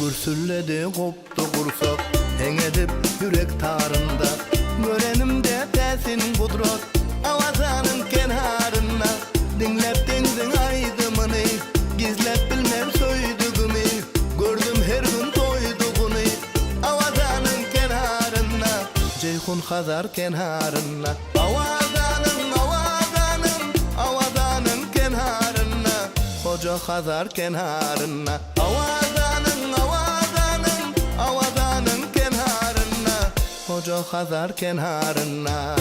Gürsülledi koptu kursak Hen edip yürek tarında Görenimde tesinin kudret Avazanın kenarına Dinlep dengin aydımını Gizlep bilmem söydüğümü Gördüm her gün toyduğunu Avazanın kenarına Ceyhun Hazar kenarına Avazanın kenarına Koca Hazar kenarına Avazanın kenarına Koca Hazar kenarına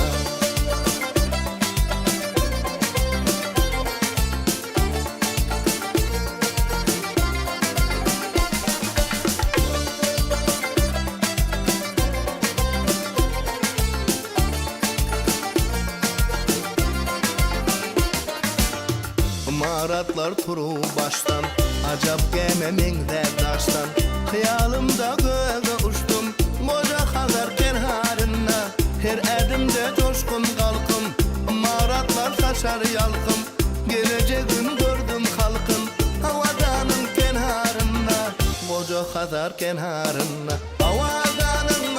Maratlar turu baştan Acap gememin derdaştan Hıyalımda göğe uçtum Koca Hazar kenarına Her edimde coşkun kalkım Maratlar saçar yalkım Gelecek gün gördüm halkım Avazanın kenarına Koca Hazar kenarına Avazanın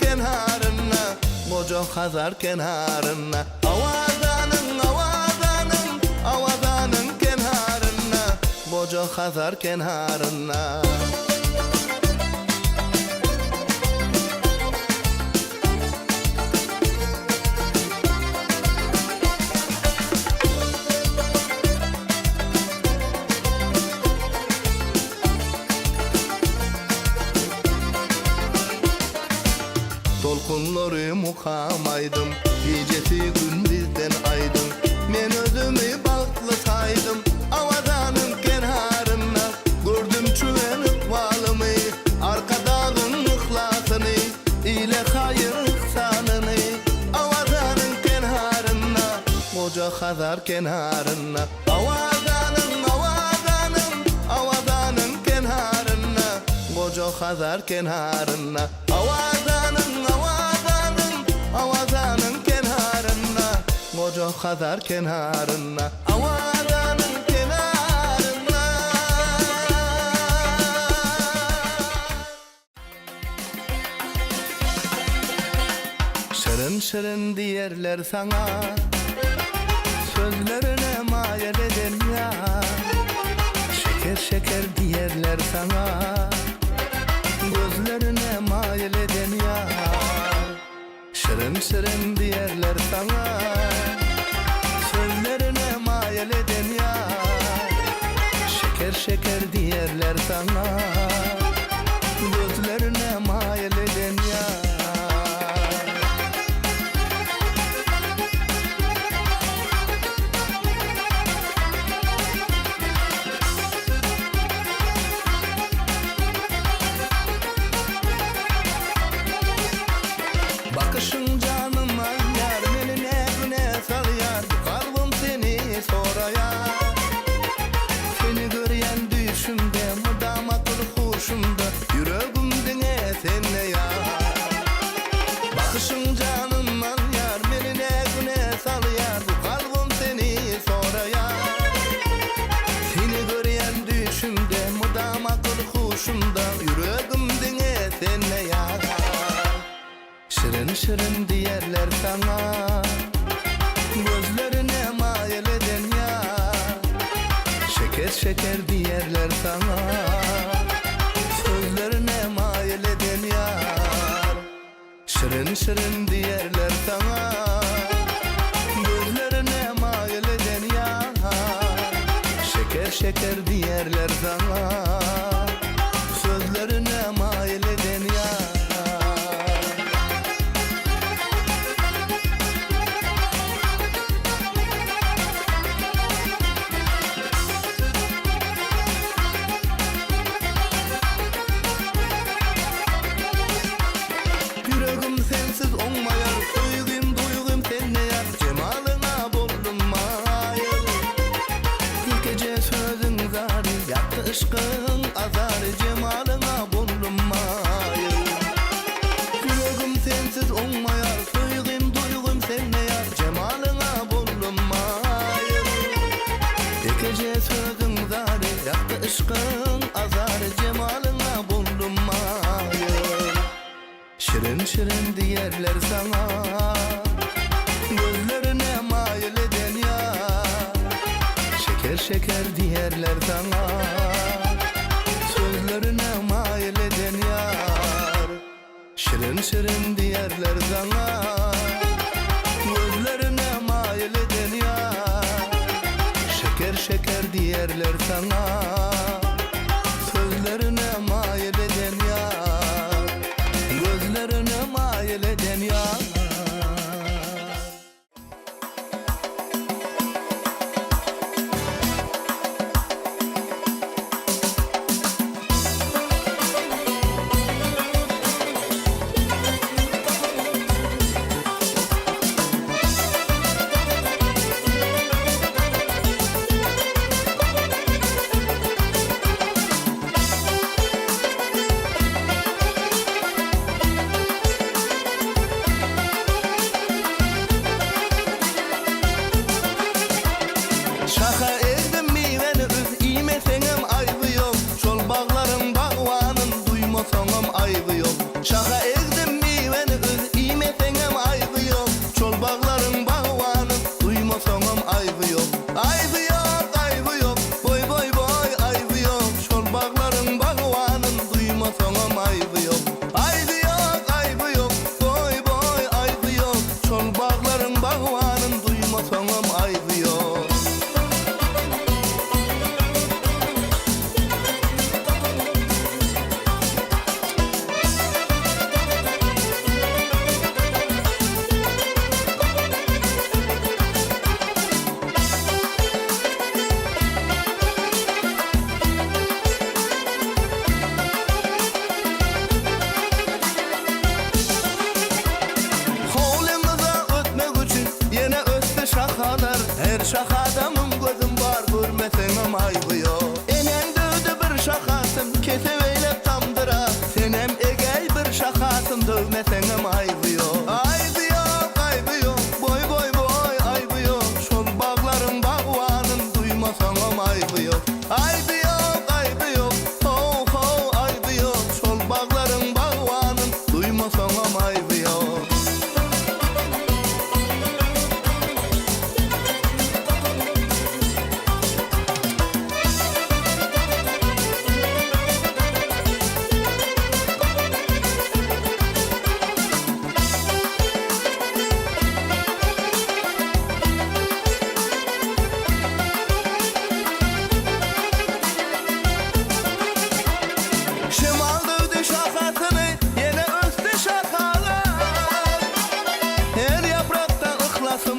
kenarına Koca Hazar kenarına Avazanın kenarına Koca Hazar kenarına Dolkunları mukamaydım Gecesi gün bizden aydın Men özümü baktlı saydım Avazanın kenarına Gördüm çüvenip valımı Arkadağın ıhlasını İle hayır ihsanını Avazanın kenarına Koca Hazar kenarına Avazanın kenarına Koca Hazar kenarına Avazanın kenarına Koca Hazar kenarına Avazanın kenarına Şırın şırın diyerler sana Sözlerine mayel eden ya Şeker şeker diyerler sana Gözlerine mayel eden ya Şırın şırın diyerler sana Sözlerine mayel eden ya Şeker şeker diyerler sana Gözlerine mayel eden ya Bakışın canıma yar Beni ne sal yar Kalbim seni sorayar Seni gören düşümde Mudam akıl huşumda Yüreğim dine senle yar Bakışın canıma yar Beni ne sal yar Kalbim seni sorayar Seni gören düşümde Mudam akıl huşumda Yüreğim dine senle yar Şırın şırın diyerler sana Gözlerine mayel eden ya Şeker şeker diyerler sana Sözlerine mayel eden ya Şırın şırın diyerler sana Gözlerine mayel eden ya Şeker şeker diyerler sana Sözlerine mayel eden ya Sensiz olmayar, duygum senle yar Cemalına bulunmayır İlk gece sözün zari, yaktı ışkın azarı Cemalına bulunmayır Yüreğim sensiz olmayar, duygum senle yar Cemalına bulunmayır İlk gece sözün zari, yaktı ışkın diyerler sana. Gözlerine mail eden yar, şeker şeker diyerler sana. Sözlerine mail eden yar, şirin şirin diyerler sana. Gözlerine mail eden yar, şeker şeker diyerler sana. Sözlerine mail eden yar, gözlerine mail eden yar. Şaka erdim mi beni üz imesenem aybı yok. Çol bağların bağvanın duymasanam aybı yok. Şaka erdim mi beni üz imesenem aybı yok. Çol bağların bağvanın duymasanam aybı yok. Aybı yok, aybı yok, boy boy boy aybı yok. Çol bağların bağvanın duymasanam aybı yok. Aybı yok, aybı yok, boy boy aybı yok. Çol bağların bağvanın duymasanam aybı yok. Her şakadamın gözüm var, görmesenem aybı yok. Enen dövdü bir şakasın, keseveyle tamdıra. Senem egey bir şakasın, dövmesenem aybı yok. Aybı yok, aybı yok, boy boy boy aybı yok. Şol bağların bağvanın duymasanam aybı yok. Aybı yok, aybı yok, ho ho aybı yok. Şol bağların bağvanın duymasanam aybı yok.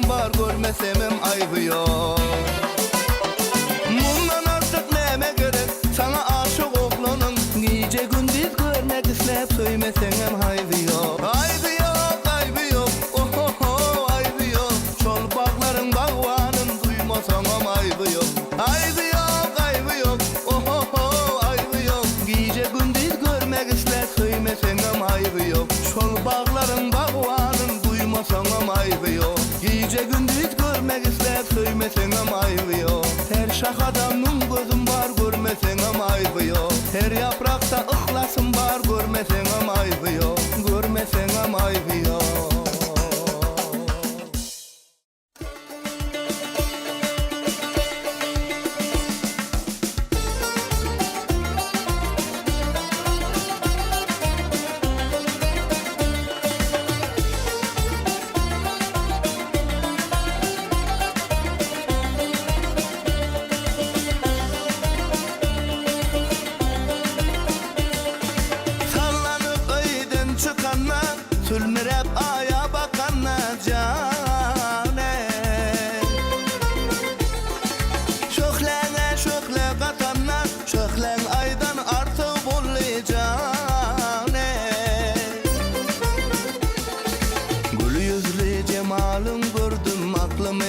Var görmesemem aybı yok. Bundan artık neme gerek sana aşık oğlanın. Gece gündüz görmek istep söymesenem aybı yok. Aybı yok, aybı yok, oh oh oh aybı yok. Çol bağların bağvanın duymasanam aybı yok. Aybı yok, aybı yok, oh oh oh aybı yok. Gece gündüz görmek istep söymesenem aybı yok. Çol bağların bağvanın duymasanam aybı yok. Gece gündüz görmek istep söymesenem aybı yok. Her şakadamın gözüm var, görmesenem aybı yok. Her yaprakta ıhlasım var, görmesenem aybı yok. Görmesenem aybı yok. Sülmürep aya bakanna cane. Şöhlene şöhle katanna, şöhlen aydan artık bolli cane. Gül yüzlü cemalın gördüm aklımı,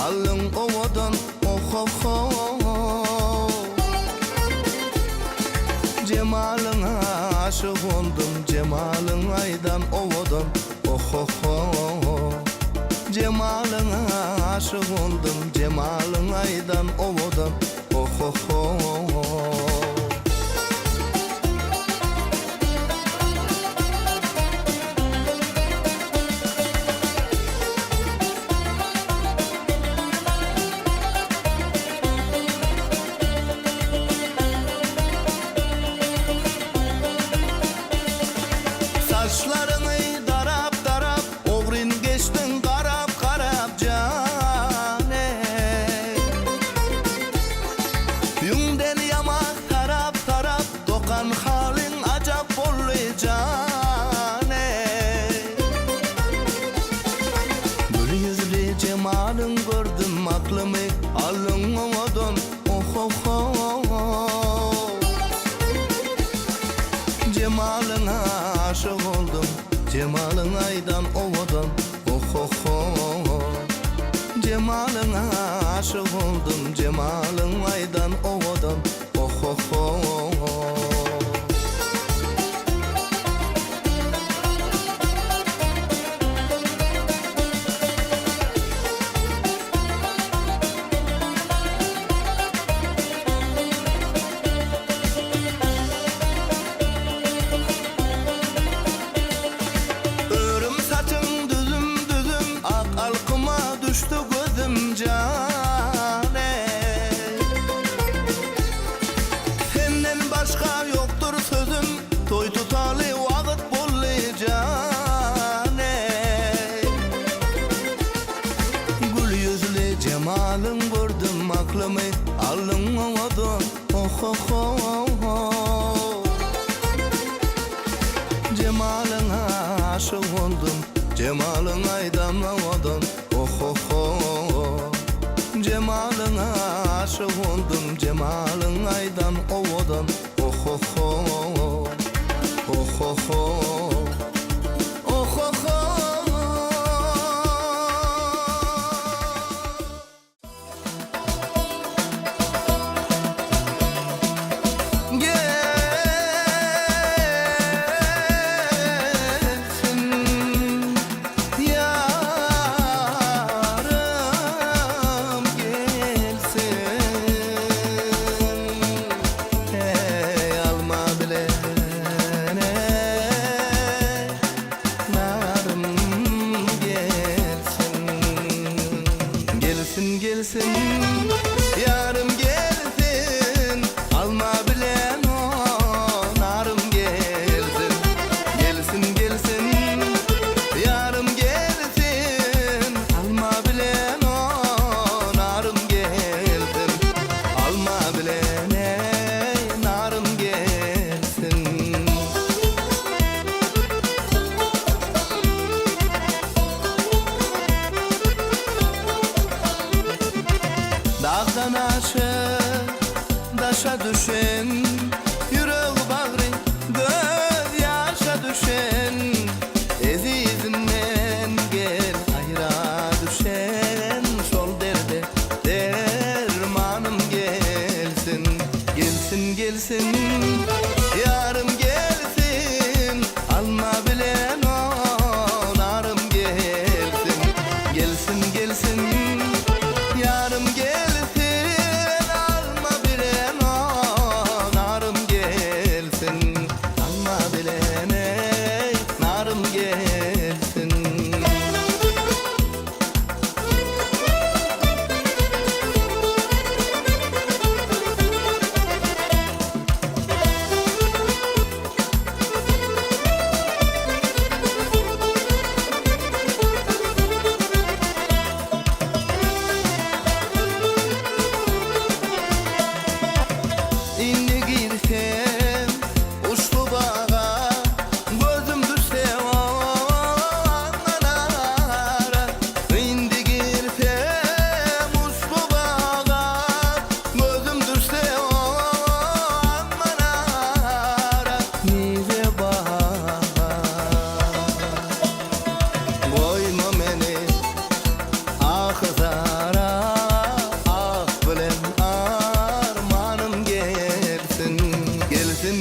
alın ovadan oh oh oh. Cemalına aşık oldum, cemalın aydan ovadan oh oh oh. Cemalına aşık oldum, cemalın aydan ovadan oh oh oh. aklımı alın ovadan. Oh oh oh. Cemalına aşık oldum, cemalın aydan ovadan. Oh oh oh. Cemalına aşık oldum, cemalın aydan ovadan. Oh oh oh. Düştü gözüm cane, senden başka yoktur sözüm, toy tutalı vakit bulli cane. Gül yüzlü cemalın gördüm, aklımı aldın ovadan. Oh oh oh. Cemalına aşık oldum, cemalın aydan ovadan. Oh oh oh. Cemalına aşık oldum, cemalın aydan ovadan. Oh oh oh. Oh oh oh. Oh oh oh. Gelsin, yarım gelsin, alma bilen o narım gelsin. Gelsin gelsin, yarım gelsin, alma bilen o narım gelsin. Alma bilen ey narım gelsin. Dağdan aşağı daşa düşen, yürek bağrı göz yaşa düşen, ezizinden gel hayra düşen, sol derde dermanım gelsin. Gelsin gelsin, yarım gelsin, alma bilen o narım gelsin. Gelsin gelsin, yarım gelsin.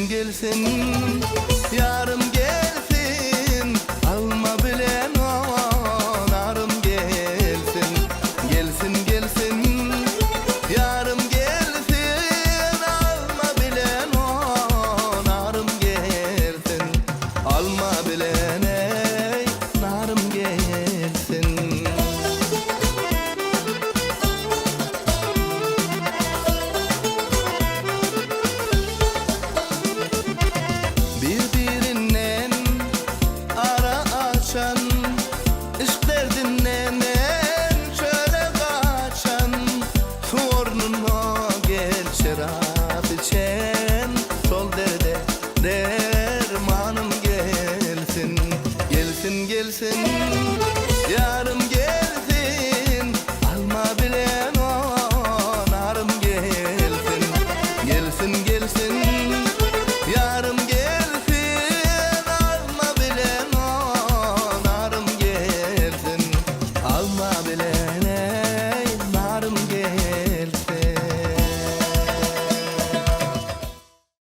Gelsin, yarım gelsin, alma bilen o narım gelsin. Gelsin gelsin, yarım gelsin, alma bilen o narım gelsin. Alma bilen ey narım gelsin. Şarap içen, sol derde dermanım gelsin. Gelsin gelsin,